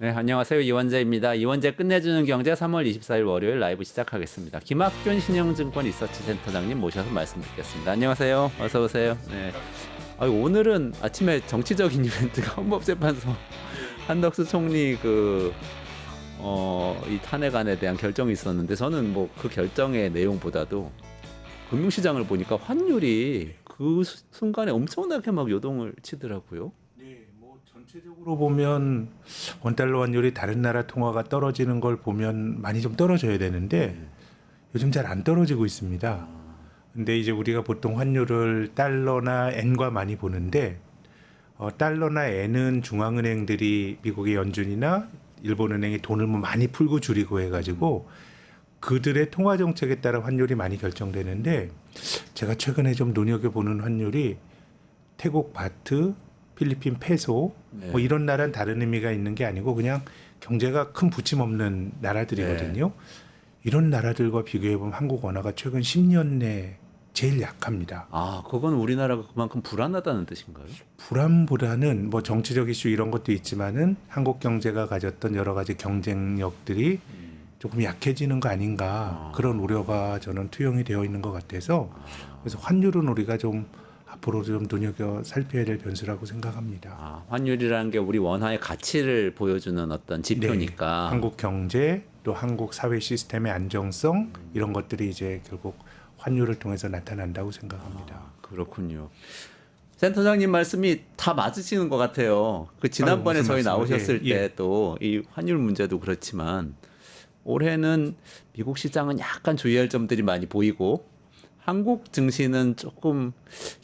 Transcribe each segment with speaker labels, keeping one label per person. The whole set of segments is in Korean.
Speaker 1: 네, 안녕하세요. 이원재입니다. 이원재 끝내주는 경제 3월 24일 월요일 라이브 시작하겠습니다. 김학균 신영증권 리서치센터장님 모셔서 말씀 듣겠습니다. 안녕하세요. 어서 오세요. 네. 오늘은 아침에 정치적인 이벤트가 헌법재판소 한덕수 총리 이 탄핵안에 대한 결정이 있었는데 저는 뭐 그 결정의 내용보다도 금융시장을 보니까 환율이 그 순간에 엄청나게 막 요동을 치더라고요.
Speaker 2: 네, 뭐 전체적으로 보면 원달러 환율이 다른 나라 통화가 떨어지는 걸 보면 많이 좀 떨어져야 되는데 요즘 잘 안 떨어지고 있습니다. 근데 이제 우리가 보통 환율을 달러나 엔과 많이 보는데 달러나 엔은 중앙은행들이 미국의 연준이나 일본은행이 돈을 뭐 많이 풀고 줄이고 해가지고 그들의 통화 정책에 따라 환율이 많이 결정되는데 제가 최근에 좀 눈여겨보는 환율이 태국 바트, 필리핀 페소
Speaker 1: 네.
Speaker 2: 뭐 이런 나라는 다른 의미가 있는 게 아니고 그냥 경제가 큰 부침 없는 나라들이거든요. 이런 나라들과 비교해 보면 한국 원화가 최근 10년 내 제일 약합니다.
Speaker 1: 그건 우리나라가 그만큼 불안하다는 뜻인가요?
Speaker 2: 불안보다는 뭐 정치적 이슈 이런 것도 있지만은 한국 경제가 가졌던 여러 가지 경쟁력들이 조금 약해지는 거 아닌가 그런 우려가 저는 투영이 되어 있는 것 같아서 그래서 환율은 우리가 좀 앞으로 좀 눈여겨 살펴야 될 변수라고 생각합니다.
Speaker 1: 환율이라는 게 우리 원화의 가치를 보여주는 어떤 지표니까.
Speaker 2: 네, 한국 경제 또 한국 사회 시스템의 안정성 이런 것들이 이제 결국 환율을 통해서 나타난다고 생각합니다.
Speaker 1: 그렇군요. 센터장님 말씀이 다 맞으시는 것 같아요. 지난번에
Speaker 2: 무슨
Speaker 1: 저희
Speaker 2: 말씀을?
Speaker 1: 나오셨을
Speaker 2: 예, 예.
Speaker 1: 때 또 이 환율 문제도 그렇지만 올해는 미국 시장은 약간 주의할 점들이 많이 보이고 한국 증시는 조금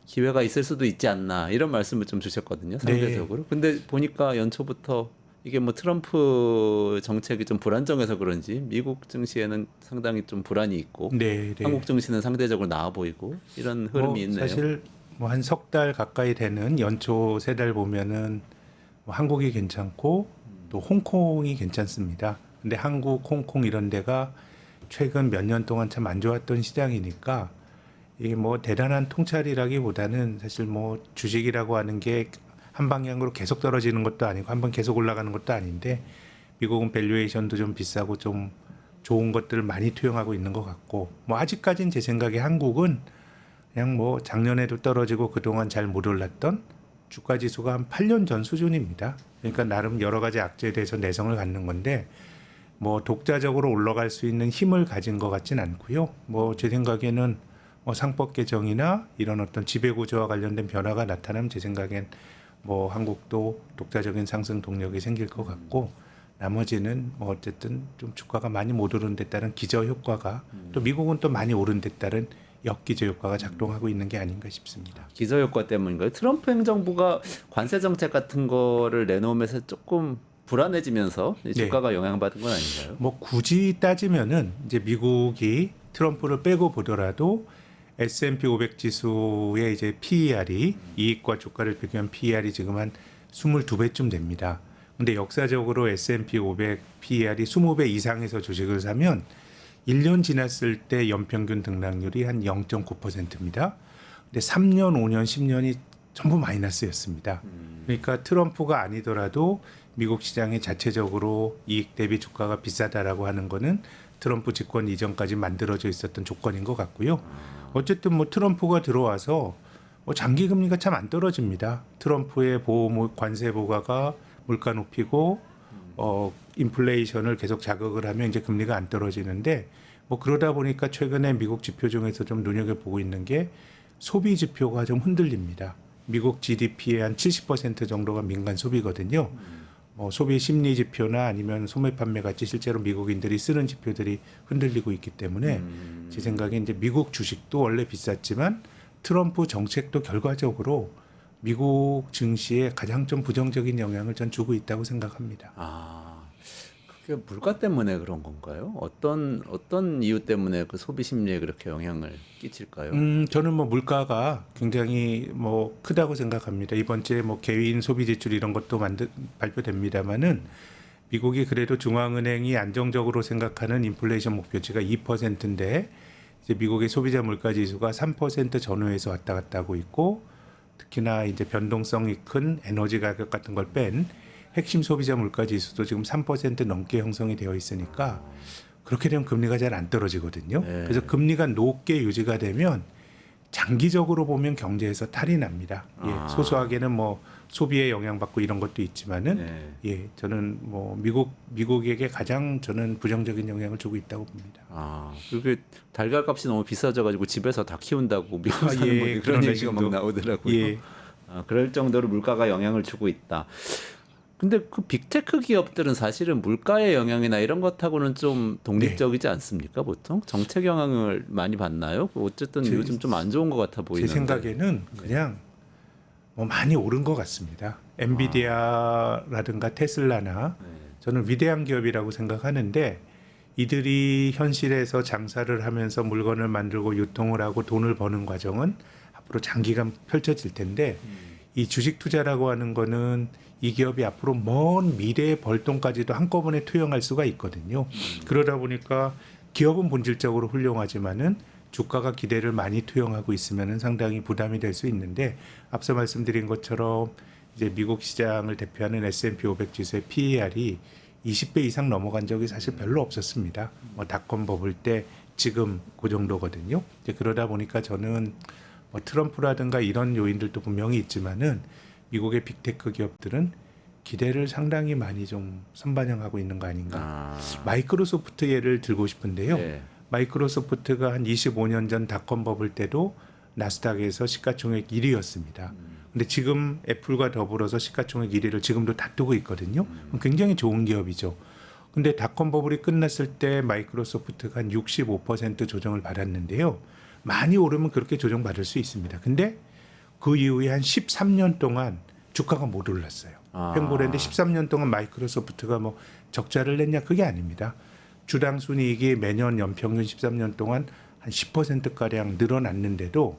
Speaker 1: 기회가 있을 수도 있지 않나 이런 말씀을 좀 주셨거든요. 상대적으로. 근데 보니까 연초부터 이게 뭐 트럼프 정책이 좀 불안정해서 그런지 미국 증시에는 상당히 좀 불안이 있고
Speaker 2: 네, 네.
Speaker 1: 한국 증시는 상대적으로 나아 보이고 이런 흐름이 있네요.
Speaker 2: 사실 뭐 한 석 달 가까이 되는 연초 세 달 보면은 뭐 한국이 괜찮고 또 홍콩이 괜찮습니다. 근데 한국, 홍콩 이런 데가 최근 몇 년 동안 참 안 좋았던 시장이니까 이게 뭐 대단한 통찰이라기보다는 사실 뭐 주식이라고 하는 게 한 방향으로 계속 떨어지는 것도 아니고 한번 계속 올라가는 것도 아닌데 미국은 밸류에이션도 좀 비싸고 좀 좋은 것들을 많이 투영하고 있는 것 같고 뭐 아직까지는 제 생각에 한국은 그냥 뭐 작년에도 떨어지고 그동안 잘 못 올랐던 주가 지수가 한 8년 전 수준입니다. 그러니까 나름 여러 가지 악재에 대해서 내성을 갖는 건데 뭐 독자적으로 올라갈 수 있는 힘을 가진 것 같진 않고요. 뭐 제 생각에는 뭐 상법 개정이나 이런 어떤 지배 구조와 관련된 변화가 나타나면 제 생각엔 뭐 한국도 독자적인 상승 동력이 생길 것 같고 나머지는 뭐 어쨌든 좀 주가가 많이 못 오른 데 따른 기저 효과가 또 미국은 또 많이 오른 데 따른 역기저 효과가 작동하고 있는 게 아닌가 싶습니다.
Speaker 1: 기저 효과 때문인가요? 트럼프 행정부가 관세 정책 같은 거를 내놓으면서 조금 불안해지면서 주가가 영향받은 건 아닌가요?
Speaker 2: 뭐 굳이 따지면은 이제 미국이 트럼프를 빼고 보더라도 S&P 500 지수의 이제 PER이 이익과 주가를 비교한 PER이 지금 한 22배쯤 됩니다. 근데 역사적으로 S&P 500 PER이 20배 이상에서 주식을 사면 1년 지났을 때 연평균 등락률이 한 0.9%입니다. 근데 3년, 5년, 10년이 전부 마이너스였습니다. 그러니까 트럼프가 아니더라도 미국 시장이 자체적으로 이익 대비 주가가 비싸다라고 하는 거는 트럼프 집권 이전까지 만들어져 있었던 조건인 것 같고요. 어쨌든 뭐 트럼프가 들어와서 뭐 장기 금리가 참 안 떨어집니다. 트럼프의 관세 보가가 물가 높이고 인플레이션을 계속 자극을 하면 이제 금리가 안 떨어지는데 뭐 그러다 보니까 최근에 미국 지표 중에서 좀 눈여겨보고 있는 게 소비 지표가 좀 흔들립니다. 미국 GDP의 한 70% 정도가 민간 소비거든요. 뭐 소비 심리 지표나 아니면 소매 판매 같이 실제로 미국인들이 쓰는 지표들이 흔들리고 있기 때문에 제 생각에 이제 미국 주식도 원래 비쌌지만 트럼프 정책도 결과적으로 미국 증시에 가장 좀 부정적인 영향을 전 주고 있다고 생각합니다.
Speaker 1: 그게 물가 때문에 그런 건가요? 어떤 이유 때문에 그 소비 심리에 그렇게 영향을 끼칠까요?
Speaker 2: 저는 뭐 물가가 굉장히 뭐 크다고 생각합니다. 이번 주에 뭐 개인 소비 지출 이런 것도 발표됩니다만은 미국이 그래도 중앙은행이 안정적으로 생각하는 인플레이션 목표치가 2%인데 이제 미국의 소비자 물가 지수가 3% 전후에서 왔다 갔다 하고 있고 특히나 이제 변동성이 큰 에너지 가격 같은 걸 뺀 핵심 소비자 물가 지수도 지금 3% 넘게 형성이 되어 있으니까 그렇게 되면 금리가 잘 안 떨어지거든요.
Speaker 1: 네.
Speaker 2: 그래서 금리가 높게 유지가 되면 장기적으로 보면 경제에서 탈이 납니다.
Speaker 1: 아.
Speaker 2: 예, 소소하게는 뭐 소비에 영향받고 이런 것도 있지만은
Speaker 1: 네.
Speaker 2: 예, 저는 뭐 미국에게 가장 저는 부정적인 영향을 주고 있다고 봅니다.
Speaker 1: 그게 달걀값이 너무 비싸져가지고 집에서 다 키운다고 미국 사는
Speaker 2: 예,
Speaker 1: 분이
Speaker 2: 그런
Speaker 1: 그런 얘기가 막
Speaker 2: 얘기도.
Speaker 1: 나오더라고요.
Speaker 2: 예.
Speaker 1: 그럴 정도로 물가가 영향을 주고 있다. 근데 그 빅테크 기업들은 사실은 물가의 영향이나 이런 것하고는 좀 독립적이지 않습니까? 보통 정책 영향을 많이 받나요? 어쨌든
Speaker 2: 제-
Speaker 1: 요즘 좀 안 좋은 것 같아
Speaker 2: 제
Speaker 1: 보이는데.
Speaker 2: 생각에는 그냥 뭐 많이 오른 것 같습니다. 엔비디아라든가 테슬라나
Speaker 1: 네.
Speaker 2: 저는 위대한 기업이라고 생각하는데 이들이 현실에서 장사를 하면서 물건을 만들고 유통을 하고 돈을 버는 과정은 앞으로 장기간 펼쳐질 텐데 이 주식 투자라고 하는 거는 이 기업이 앞으로 먼 미래의 벌돈까지도 한꺼번에 투영할 수가 있거든요. 그러다 보니까 기업은 본질적으로 훌륭하지만은 주가가 기대를 많이 투영하고 있으면은 상당히 부담이 될 수 있는데 앞서 말씀드린 것처럼 이제 미국 시장을 대표하는 S&P 500 지수의 PER이 20배 이상 넘어간 적이 사실 별로 없었습니다. 뭐 닷컴 버블 때 지금 그 정도거든요. 이제 그러다 보니까 저는 뭐 트럼프라든가 이런 요인들도 분명히 있지만은 미국의 빅테크 기업들은 기대를 상당히 많이 좀 선반영하고 있는 거 아닌가. 마이크로소프트 예를 들고 싶은데요.
Speaker 1: 네.
Speaker 2: 마이크로소프트가 한 25년 전 닷컴 버블 때도 나스닥에서 시가총액 1위였습니다. 근데 지금 애플과 더불어서 시가총액 1위를 지금도 다투고 있거든요. 그럼 굉장히 좋은 기업이죠. 근데 닷컴 버블이 끝났을 때 마이크로소프트가 한 65% 조정을 받았는데요. 많이 오르면 그렇게 조정받을 수 있습니다. 근데 그 이후에 한 13년 동안 주가가 못 올랐어요. 횡보했는데 13년 동안 마이크로소프트가 뭐 적자를 냈냐? 그게 아닙니다. 주당 순이익이 매년 연평균 13년 동안 한 10%가량 늘어났는데도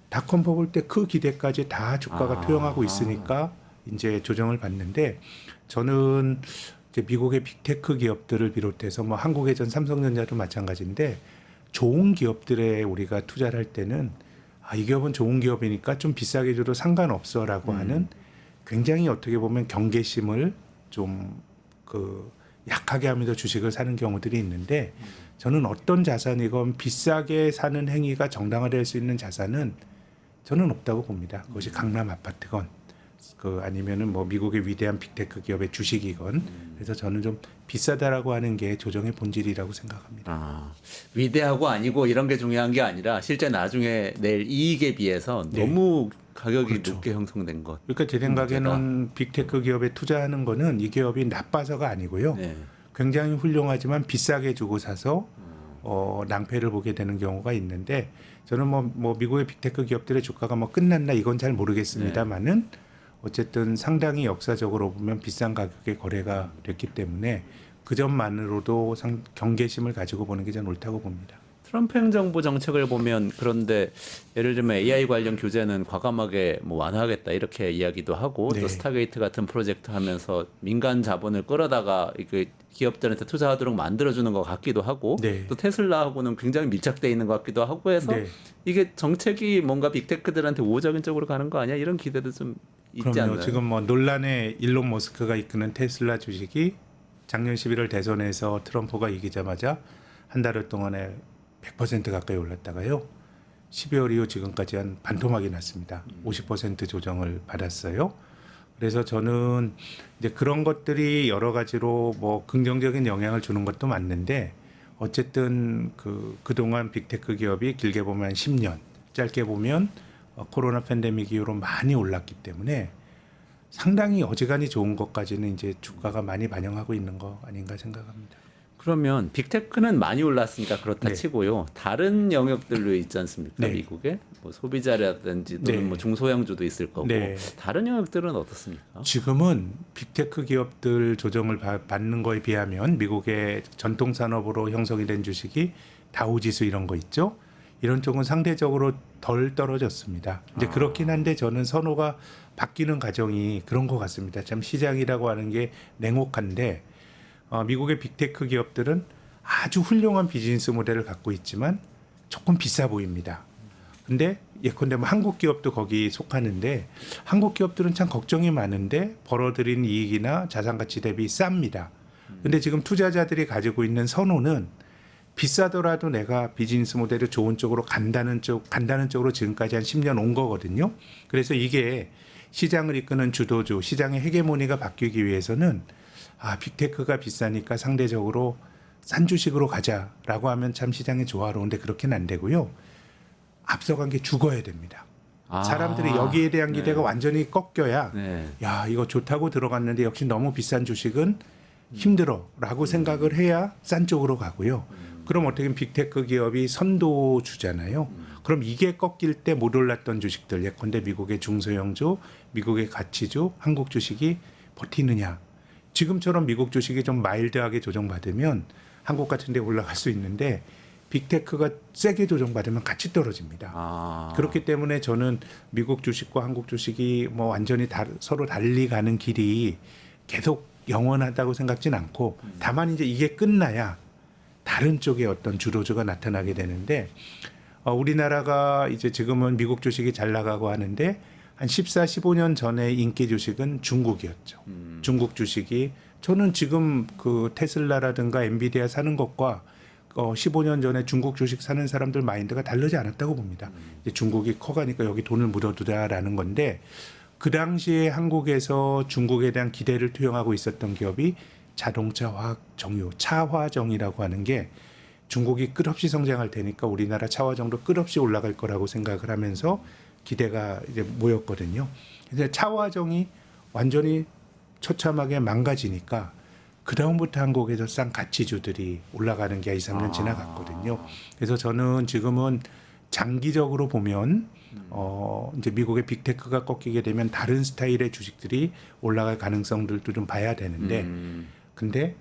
Speaker 2: 닷컴 버블 때 그 기대까지 다 주가가 투영하고 있으니까 이제 조정을 받는데 저는 이제 미국의 빅테크 기업들을 비롯해서 뭐 한국의 전 삼성전자도 마찬가지인데 좋은 기업들에 우리가 투자를 할 때는 이 기업은 좋은 기업이니까 좀 비싸게 줘도 상관없어라고 하는 굉장히 어떻게 보면 경계심을 좀 약하게 하면서 주식을 사는 경우들이 있는데 저는 어떤 자산이건 비싸게 사는 행위가 정당화될 수 있는 자산은 저는 없다고 봅니다. 그것이 강남 아파트건 아니면은 뭐 미국의 위대한 빅테크 기업의 주식이건 그래서 저는 좀 비싸다라고 하는 게 조정의 본질이라고 생각합니다.
Speaker 1: 위대하고 아니고 이런 게 중요한 게 아니라 실제 나중에 낼 이익에 비해서 너무 가격이
Speaker 2: 그렇죠.
Speaker 1: 높게 형성된 것.
Speaker 2: 그러니까 제 생각에는 빅테크 기업에 투자하는 거는 이 기업이 나빠서가 아니고요.
Speaker 1: 네.
Speaker 2: 굉장히 훌륭하지만 비싸게 주고 사서 낭패를 보게 되는 경우가 있는데 저는 뭐 미국의 빅테크 기업들의 주가가 뭐 끝났나 이건 잘 모르겠습니다만은 어쨌든 상당히 역사적으로 보면 비싼 가격에 거래가 됐기 때문에 그 점만으로도 경계심을 가지고 보는 게 저는 옳다고 봅니다.
Speaker 1: 트럼프 행정부 정책을 보면 그런데 예를 들면 AI 관련 규제는 과감하게 뭐 완화하겠다 이렇게 이야기도 하고
Speaker 2: 네.
Speaker 1: 또 스타게이트 같은 프로젝트 하면서 민간 자본을 끌어다가 그 기업들한테 투자하도록 만들어주는 것 같기도 하고
Speaker 2: 네.
Speaker 1: 또 테슬라하고는 굉장히 밀착돼 있는 것 같기도 하고 해서
Speaker 2: 네.
Speaker 1: 이게 정책이 뭔가 빅테크들한테 우호적인 쪽으로 가는 거 아니야 이런 기대도 좀 있지
Speaker 2: 그럼요.
Speaker 1: 않나요?
Speaker 2: 지금 뭐 논란의 일론 머스크가 이끄는 테슬라 주식이 작년 11월 대선에서 트럼프가 이기자마자 한 달 동안에 100% 가까이 올랐다가요. 12월 이후 지금까지 한 반토막이 났습니다. 50% 조정을 받았어요. 그래서 저는 이제 그런 것들이 여러 가지로 뭐 긍정적인 영향을 주는 것도 맞는데 어쨌든 그동안 빅테크 기업이 길게 보면 10년, 짧게 보면 코로나 팬데믹 이후로 많이 올랐기 때문에 상당히 어지간히 좋은 것까지는 이제 주가가 많이 반영하고 있는 거 아닌가 생각합니다.
Speaker 1: 그러면 빅테크는 많이 올랐으니까 그렇다
Speaker 2: 네.
Speaker 1: 치고요. 다른 영역들로 있지 않습니까?
Speaker 2: 네.
Speaker 1: 미국에 뭐 소비자라든지 또는
Speaker 2: 네.
Speaker 1: 뭐 중소형주도 있을 거고
Speaker 2: 네.
Speaker 1: 다른 영역들은 어떻습니까?
Speaker 2: 지금은 빅테크 기업들 조정을 받는 거에 비하면 미국의 전통 산업으로 형성이 된 주식이 다우지수 이런 거 있죠. 이런 쪽은 상대적으로 덜 떨어졌습니다. 이제 그렇긴 한데 저는 선호가 바뀌는 과정이 그런 것 같습니다. 참 시장이라고 하는 게 냉혹한데 미국의 빅테크 기업들은 아주 훌륭한 비즈니스 모델을 갖고 있지만 조금 비싸 보입니다. 근데 예컨대 뭐 한국 기업도 거기 속하는데 한국 기업들은 참 걱정이 많은데 벌어들인 이익이나 자산 가치 대비 쌉니다. 근데 지금 투자자들이 가지고 있는 선호는 비싸더라도 내가 비즈니스 모델이 좋은 쪽으로 간다는 쪽으로 지금까지 한 10년 온 거거든요. 그래서 이게 시장을 이끄는 주도주, 시장의 헤게모니가 바뀌기 위해서는 빅테크가 비싸니까 상대적으로 싼 주식으로 가자라고 하면 참 시장이 조화로운데 그렇게는 안 되고요. 앞서간 게 죽어야 됩니다. 사람들이 여기에 대한 기대가 완전히 꺾여야
Speaker 1: 네.
Speaker 2: 야 이거 좋다고 들어갔는데 역시 너무 비싼 주식은 힘들어라고 생각을 해야 싼 쪽으로 가고요. 그럼 어떻게 보면 빅테크 기업이 선도주잖아요. 그럼 이게 꺾일 때 못 올랐던 주식들 예컨대 미국의 중소형주, 미국의 가치주, 한국 주식이 버티느냐. 지금처럼 미국 주식이 좀 마일드하게 조정받으면 한국 같은 데 올라갈 수 있는데 빅테크가 세게 조정받으면 같이 떨어집니다. 그렇기 때문에 저는 미국 주식과 한국 주식이 뭐 완전히 서로 달리 가는 길이 계속 영원하다고 생각진 않고 다만 이제 이게 끝나야 다른 쪽에 어떤 주도주가 나타나게 되는데 우리나라가 이제 지금은 미국 주식이 잘 나가고 하는데 한 14, 15년 전에 인기 주식은 중국이었죠. 중국 주식이 저는 지금 그 테슬라라든가 엔비디아 사는 것과 15년 전에 중국 주식 사는 사람들 마인드가 다르지 않았다고 봅니다. 이제 중국이 커가니까 여기 돈을 묻어두자라는 건데 그 당시에 한국에서 중국에 대한 기대를 투영하고 있었던 기업이 자동차, 화학, 정유, 차화정이라고 하는 게 중국이 끝없이 성장할 테니까 우리나라 차화정도 끝없이 올라갈 거라고 생각을 하면서 기대가 이제 모였거든요. 근데 차화정이 완전히 처참하게 망가지니까 그 다음부터 한국에서 싼 가치주들이 올라가는 게 2, 3년 지나갔거든요. 그래서 저는 지금은 장기적으로 보면 이제 미국의 빅테크가 꺾이게 되면 다른 스타일의 주식들이 올라갈 가능성들도 좀 봐야 되는데 근데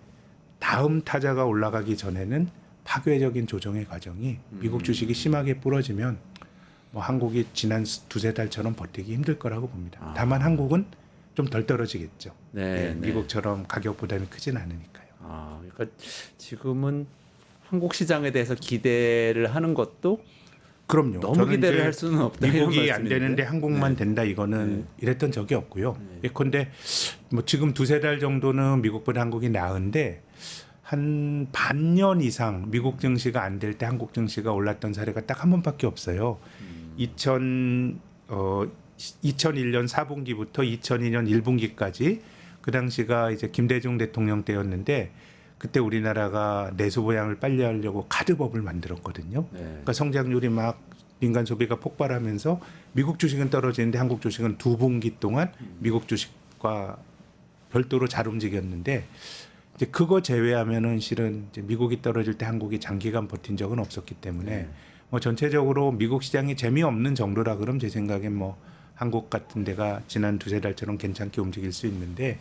Speaker 2: 다음 타자가 올라가기 전에는 파괴적인 조정의 과정이 미국 주식이 심하게 부러지면 뭐 한국이 지난 두세 달처럼 버티기 힘들 거라고 봅니다. 다만 한국은 좀 덜 떨어지겠죠.
Speaker 1: 네,
Speaker 2: 미국처럼 가격 부담이 크진 않으니까요.
Speaker 1: 그러니까 지금은 한국 시장에 대해서 기대를 하는 것도
Speaker 2: 그럼요.
Speaker 1: 너무 기대를 할 수는 없다.
Speaker 2: 미국이 안 되는데 한국만 된다 이거는 이랬던 적이 없고요. 예컨대 뭐 지금 두세 달 정도는 미국보다 한국이 나은데 한 반년 이상 미국 증시가 안 될 때 한국 증시가 올랐던 사례가 딱 한 번밖에 없어요. 2001년 4분기부터 2002년 1분기까지 그 당시가 이제 김대중 대통령 때였는데 그때 우리나라가 내수 보양을 빨리 하려고 카드법을 만들었거든요. 그러니까 성장률이 막 민간 소비가 폭발하면서 미국 주식은 떨어지는데 한국 주식은 2분기 동안 미국 주식과 별도로 잘 움직였는데 이제 그거 제외하면은 실은 이제 미국이 떨어질 때 한국이 장기간 버틴 적은 없었기 때문에 뭐 전체적으로 미국 시장이 재미없는 정도라 그럼 제 생각엔 뭐 한국 같은 데가 지난 두세 달처럼 괜찮게 움직일 수 있는데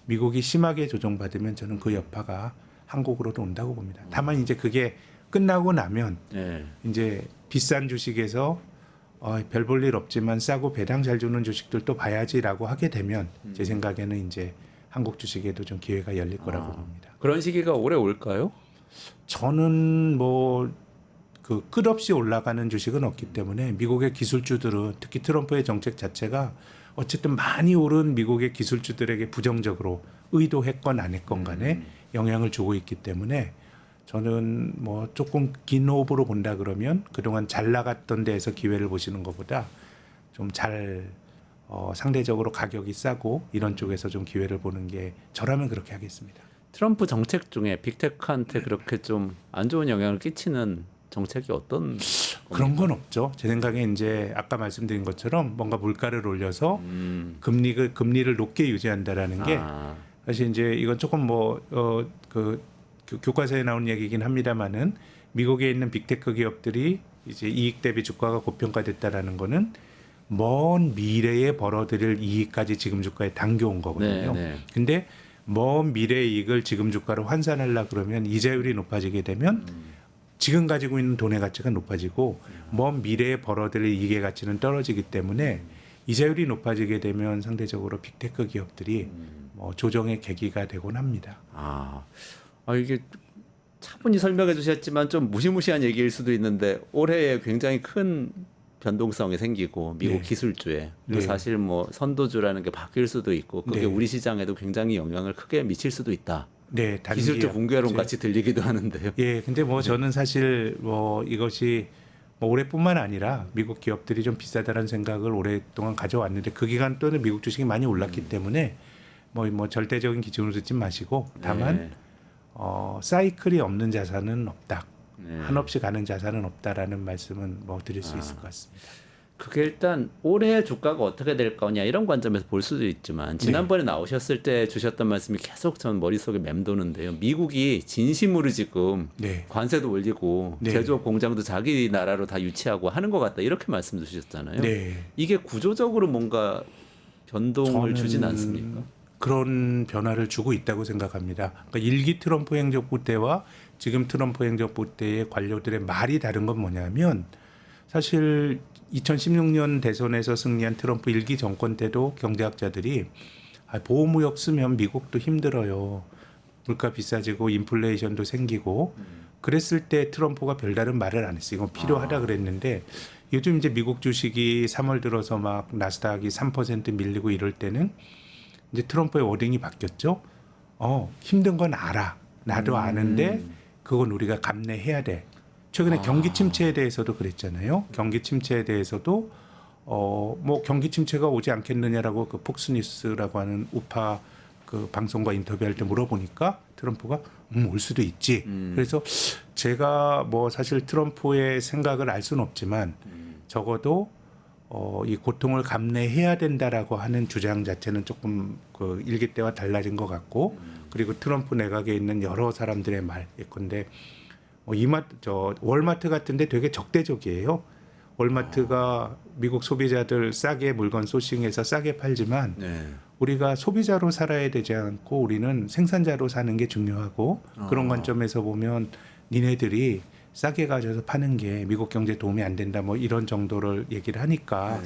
Speaker 2: 미국이 심하게 조정받으면 저는 그 여파가 한국으로도 온다고 봅니다. 다만 이제 그게 끝나고 나면 이제 비싼 주식에서 별 볼 일 없지만 싸고 배당 잘 주는 주식들도 봐야지라고 하게 되면 제 생각에는 이제 한국 주식에도 좀 기회가 열릴 거라고 봅니다.
Speaker 1: 그런 시기가 오래 올까요?
Speaker 2: 저는 뭐 그 끝없이 올라가는 주식은 없기 때문에 미국의 기술주들은 특히 트럼프의 정책 자체가 어쨌든 많이 오른 미국의 기술주들에게 부정적으로 의도했건 안 했건 간에 영향을 주고 있기 때문에 저는 뭐 조금 긴 호흡으로 본다 그러면 그동안 잘 나갔던 데에서 기회를 보시는 것보다 좀 잘 상대적으로 가격이 싸고 이런 쪽에서 좀 기회를 보는 게 저라면 그렇게 하겠습니다.
Speaker 1: 트럼프 정책 중에 빅테크한테 그렇게 좀 안 좋은 영향을 끼치는 정책이 어떤
Speaker 2: 그런 건 없죠. 제 생각에 이제 아까 말씀드린 것처럼 뭔가 물가를 올려서 금리를 높게 유지한다라는 게 사실 이제 이건 조금 그 교과서에 나온 얘기긴 합니다만은 미국에 있는 빅테크 기업들이 이제 이익 대비 주가가 고평가됐다라는 거는 먼 미래에 벌어들일 이익까지 지금 주가에 당겨온 거거든요. 근데 먼 미래의 이익을 지금 주가로 환산하려 그러면 이자율이 높아지게 되면 지금 가지고 있는 돈의 가치가 높아지고 먼 미래에 벌어들일 이익의 가치는 떨어지기 때문에 이자율이 높아지게 되면 상대적으로 빅테크 기업들이 뭐 조정의 계기가 되곤 합니다.
Speaker 1: 이게 차분히 설명해 주셨지만 좀 무시무시한 얘기일 수도 있는데 올해에 굉장히 큰 변동성이 생기고 미국
Speaker 2: 네.
Speaker 1: 기술주에 또
Speaker 2: 네.
Speaker 1: 사실 뭐 선도주라는 게 바뀔 수도 있고 그게
Speaker 2: 네.
Speaker 1: 우리 시장에도 굉장히 영향을 크게 미칠 수도 있다.
Speaker 2: 네,
Speaker 1: 기술적 붕괴론
Speaker 2: 이제-
Speaker 1: 같이 들리기도 하는데요.
Speaker 2: 예, 근데 뭐 저는 사실 뭐 이것이 뭐 올해뿐만 아니라 미국 기업들이 좀 비싸다는 생각을 오랫동안 가져왔는데 그 기간 동안에 미국 주식이 많이 올랐기 때문에 뭐 절대적인 기준으로 듣지 마시고 다만
Speaker 1: 네.
Speaker 2: 사이클이 없는 자산은 없다.
Speaker 1: 네.
Speaker 2: 한없이 가는 자산은 없다라는 말씀은 뭐 드릴 수 있을 것 같습니다.
Speaker 1: 그게 일단 올해 주가가 어떻게 될 거냐 이런 관점에서 볼 수도 있지만 지난번에 나오셨을 때 주셨던 말씀이 계속 전 머릿속에 맴도는데요. 미국이 진심으로 지금
Speaker 2: 네.
Speaker 1: 관세도 올리고
Speaker 2: 네.
Speaker 1: 제조업 공장도 자기 나라로 다 유치하고 하는 것 같다 이렇게 말씀 주셨잖아요.
Speaker 2: 네.
Speaker 1: 이게 구조적으로 뭔가 변동을 주진 않습니까?
Speaker 2: 그런 변화를 주고 있다고 생각합니다. 그러니까 일기 트럼프 행정부 때와 지금 트럼프 행정부 때의 관료들의 말이 다른 건 뭐냐면 사실 2016년 대선에서 승리한 트럼프 일기 정권 때도 경제학자들이 보호무역 쓰면 미국도 힘들어요. 물가 비싸지고 인플레이션도 생기고 그랬을 때 트럼프가 별다른 말을 안 했어요. 이건 필요하다 그랬는데 요즘 이제 미국 주식이 3월 들어서 막 나스닥이 3% 밀리고 이럴 때는 이제 트럼프의 워딩이 바뀌었죠. 힘든 건 알아. 나도 아는데 그건 우리가 감내해야 돼. 최근에 경기 침체에 대해서도 그랬잖아요. 경기 침체에 대해서도 뭐 경기 침체가 오지 않겠느냐라고 그 폭스뉴스라고 하는 우파 그 방송과 인터뷰할 때 물어보니까 트럼프가 올 수도 있지. 그래서 제가 뭐 사실 트럼프의 생각을 알 수는 없지만 적어도 이 고통을 감내해야 된다라고 하는 주장 자체는 조금 그 일기 때와 달라진 것 같고 그리고 트럼프 내각에 있는 여러 사람들의 말 예컨대 월마트 같은데 되게 적대적이에요. 월마트가 미국 소비자들 싸게 물건 소싱해서 싸게 팔지만
Speaker 1: 네.
Speaker 2: 우리가 소비자로 살아야 되지 않고 우리는 생산자로 사는 게 중요하고 그런 관점에서 보면 니네들이 싸게 가져서 파는 게 미국 경제에 도움이 안 된다 뭐 이런 정도를 얘기를 하니까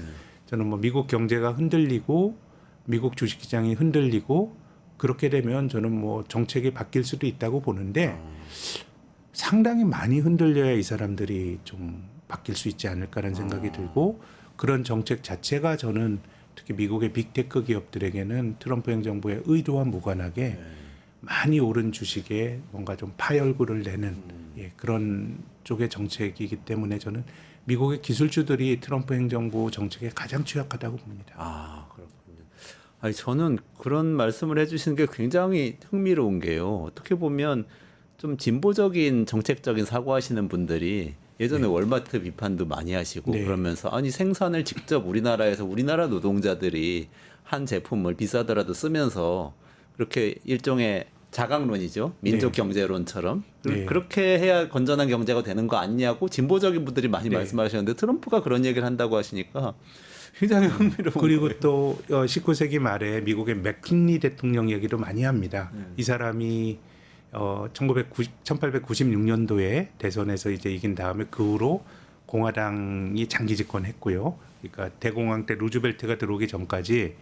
Speaker 2: 저는 뭐 미국 경제가 흔들리고 미국 주식시장이 흔들리고 그렇게 되면 저는 뭐 정책이 바뀔 수도 있다고 보는데 상당히 많이 흔들려야 이 사람들이 좀 바뀔 수 있지 않을까라는 생각이 들고 그런 정책 자체가 저는 특히 미국의 빅테크 기업들에게는 트럼프 행정부의 의도와 무관하게 많이 오른 주식에 뭔가 좀 파열구를 내는 그런 쪽의 정책이기 때문에 저는 미국의 기술주들이 트럼프 행정부 정책에 가장 취약하다고 봅니다.
Speaker 1: 아, 그렇군요. 아니, 저는 그런 말씀을 해주시는 게 굉장히 흥미로운 게요. 어떻게 보면 좀 진보적인 정책적인 사고하시는 분들이 예전에 월마트 비판도 많이 하시고
Speaker 2: 네.
Speaker 1: 그러면서 아니 생산을 직접 우리나라에서 우리나라 노동자들이 한 제품을 비싸더라도 쓰면서 그렇게 일종의 자강론이죠. 민족
Speaker 2: 네.
Speaker 1: 경제론처럼
Speaker 2: 네.
Speaker 1: 그렇게 해야 건전한 경제가 되는 거 아니냐고 진보적인 분들이 많이
Speaker 2: 네.
Speaker 1: 말씀하셨는데 트럼프가 그런 얘기를 한다고 하시니까 굉장히 흥미로운
Speaker 2: 그리고
Speaker 1: 거예요.
Speaker 2: 또 19세기 말에 미국의 맥킨리 대통령 얘기도 많이 합니다. 이 사람이 1896년도에 대선에서 이제 이긴 다음에 그 후로 공화당이 장기 집권했고요. 그러니까 대공황 때 루즈벨트가 들어오기 전까지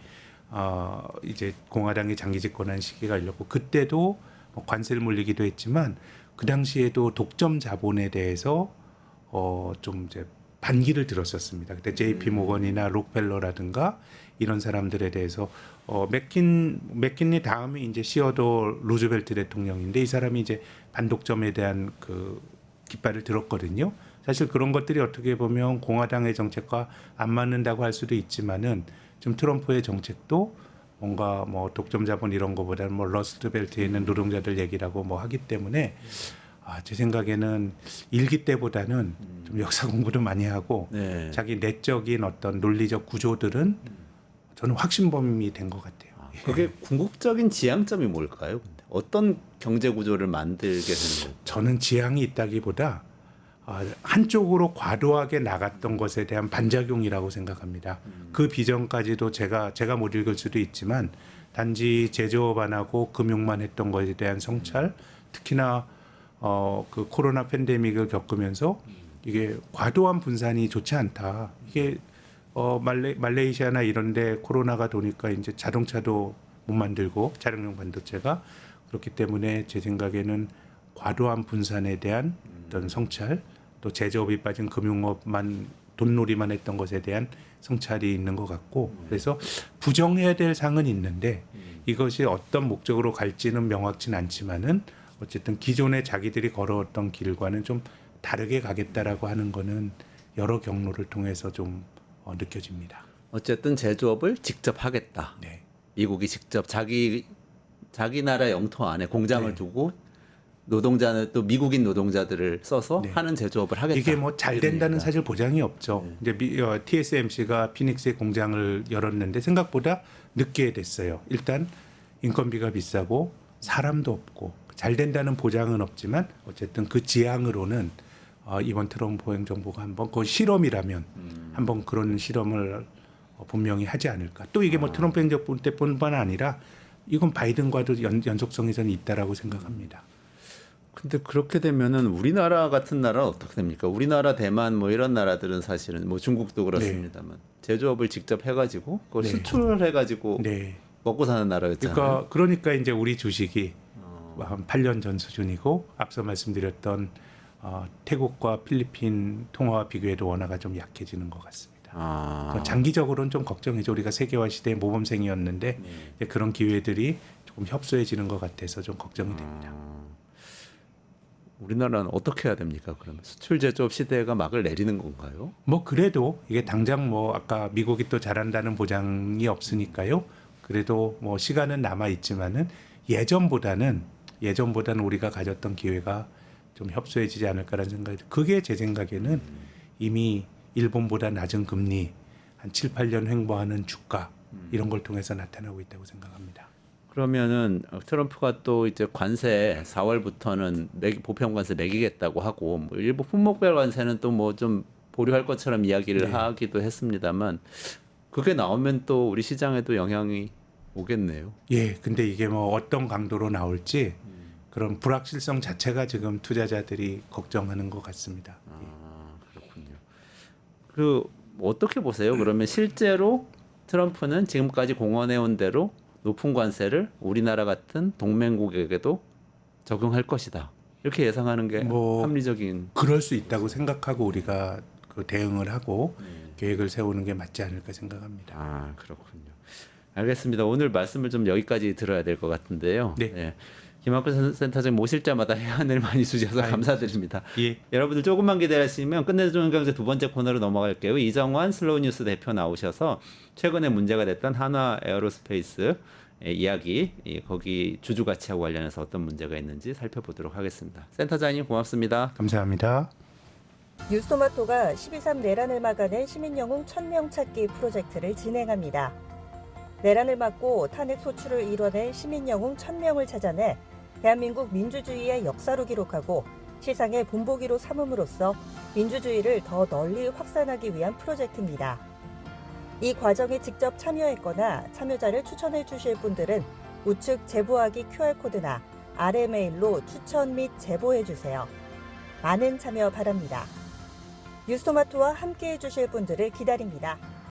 Speaker 2: 이제 공화당이 장기 집권한 시기가 열렸고 그때도 뭐 관세를 물리기도 했지만 그 당시에도 독점 자본에 대해서 좀 이제 반기를 들었었습니다. 그때 JP 모건이나 록펠러라든가 이런 사람들에 대해서 맥킨리 다음에 이제 시어도 루즈벨트 대통령인데 이 사람이 이제 반독점에 대한 그 깃발을 들었거든요. 사실 그런 것들이 어떻게 보면 공화당의 정책과 안 맞는다고 할 수도 있지만은 좀 트럼프의 정책도 뭔가 뭐 독점 자본 이런 거보다는 뭐 러스트벨트에 있는 노동자들 얘기라고 뭐 하기 때문에 제 생각에는 일기 때보다는 좀 역사 공부를 많이 하고
Speaker 1: 네.
Speaker 2: 자기 내적인 어떤 논리적 구조들은 저는 확신범이 된 것 같아요.
Speaker 1: 그게 궁극적인 지향점이 뭘까요? 근데 어떤 경제 구조를 만들게 되는 거예요?
Speaker 2: 저는 지향이 있다기보다 한쪽으로 과도하게 나갔던 것에 대한 반작용이라고 생각합니다. 그 비전까지도 제가 못 읽을 수도 있지만 단지 제조업 안 하고 금융만 했던 것에 대한 성찰, 특히나 그 코로나 팬데믹을 겪으면서 이게 과도한 분산이 좋지 않다. 이게 말레이시아나 이런데 코로나가 도니까 이제 자동차도 못 만들고 차량용 반도체가 그렇기 때문에 제 생각에는 과도한 분산에 대한 어떤 성찰 또 제조업이 빠진 금융업만 돈놀이만 했던 것에 대한 성찰이 있는 것 같고 그래서 부정해야 될 상은 있는데 이것이 어떤 목적으로 갈지는 명확치는 않지만은 어쨌든 기존에 자기들이 걸어왔던 길과는 좀 다르게 가겠다라고 하는 거는 여러 경로를 통해서 좀 느껴집니다.
Speaker 1: 어쨌든 제조업을 직접 하겠다.
Speaker 2: 네.
Speaker 1: 미국이 직접 자기 나라 영토 안에 공장을
Speaker 2: 네.
Speaker 1: 두고 노동자는 또 미국인 노동자들을 써서
Speaker 2: 네.
Speaker 1: 하는 제조업을 하겠다.
Speaker 2: 이게 뭐 잘 된다는
Speaker 1: 이런
Speaker 2: 사실 보장이 없죠. 이제 TSMC가 피닉스에 공장을 열었는데 생각보다 늦게 됐어요. 일단 인건비가 비싸고 사람도 없고 잘 된다는 보장은 없지만 어쨌든 그 지향으로는 이번 트럼프 행정부가 한번 그 실험이라면 한번 그런 실험을 분명히 하지 않을까. 또 이게 뭐 트럼프 행정부 때뿐만 아니라 이건 바이든과도 연속성이 저는 있다라고 생각합니다.
Speaker 1: 근데 그렇게 되면은 우리나라 같은 나라는 어떻게 됩니까? 우리나라, 대만 뭐 이런 나라들은 사실은 뭐 중국도 그렇습니다만 제조업을 직접 해가지고 그걸
Speaker 2: 네.
Speaker 1: 수출을 해가지고
Speaker 2: 네.
Speaker 1: 먹고 사는 나라였잖아요.
Speaker 2: 그러니까 이제 우리 주식이 한 8년 전 수준이고 앞서 말씀드렸던 태국과 필리핀 통화와 비교해도 원화가 좀 약해지는 것 같습니다. 장기적으로는 좀 걱정이죠. 우리가 세계화 시대의 모범생이었는데 이제 그런 기회들이 조금 협소해지는 것 같아서 좀 걱정이 됩니다.
Speaker 1: 우리나라는 어떻게 해야 됩니까? 그러면 수출 제조업 시대가 막을 내리는 건가요?
Speaker 2: 뭐 그래도 이게 당장 뭐 아까 미국이 또 잘한다는 보장이 없으니까요. 그래도 뭐 시간은 남아 있지만은 예전보다는 우리가 가졌던 기회가 좀 협소해지지 않을까라는 생각이 들어요. 그게 제 생각에는 이미 일본보다 낮은 금리, 한 7, 8년 횡보하는 주가 이런 걸 통해서 나타나고 있다고 생각합니다.
Speaker 1: 그러면은 트럼프가 또 이제 관세 4월부터는 보편 관세 매기겠다고 하고 뭐 일부 품목별 관세는 또 뭐 좀 보류할 것처럼 이야기를 하기도 했습니다만 그게 나오면 또 우리 시장에도 영향이 오겠네요.
Speaker 2: 예, 근데 이게 뭐 어떤 강도로 나올지 그런 불확실성 자체가 지금 투자자들이 걱정하는 것 같습니다.
Speaker 1: 그렇군요. 그 어떻게 보세요? 그러면 실제로 트럼프는 지금까지 공언해온 대로 높은 관세를 우리나라 같은 동맹국에게도 적용할 것이다. 이렇게 예상하는 게
Speaker 2: 뭐
Speaker 1: 합리적인.
Speaker 2: 그럴 수 있다고 생각하고 우리가 그 대응을 하고 계획을 세우는 게 맞지 않을까 생각합니다.
Speaker 1: 그렇군요. 알겠습니다. 오늘 말씀을 좀 여기까지 들어야 될 것 같은데요.
Speaker 2: 네.
Speaker 1: 예. 김학구 센터장 모실 때마다 해안을 많이 주셔서 감사드립니다.
Speaker 2: 예.
Speaker 1: 여러분들 조금만 기다리시면 끝내주는 경제 두 번째 코너로 넘어갈게요. 이정환 슬로우 뉴스 대표 나오셔서 최근에 문제가 됐던 한화 에어로스페이스 이야기, 거기 주주 가치하고 관련해서 어떤 문제가 있는지 살펴보도록 하겠습니다. 센터장님 고맙습니다.
Speaker 2: 감사합니다.
Speaker 3: 뉴스토마토가 12.3 내란을 막아낸 시민영웅 1000명 찾기 프로젝트를 진행합니다. 내란을 막고 탄핵 소추를 이뤄낸 시민영웅 1000명을 찾아내 대한민국 민주주의의 역사로 기록하고 시상의 본보기로 삼음으로써 민주주의를 더 널리 확산하기 위한 프로젝트입니다. 이 과정에 직접 참여했거나 참여자를 추천해 주실 분들은 우측 제보하기 QR코드나 아래 메일로 추천 및 제보해 주세요. 많은 참여 바랍니다. 뉴스토마토와 함께해 주실 분들을 기다립니다.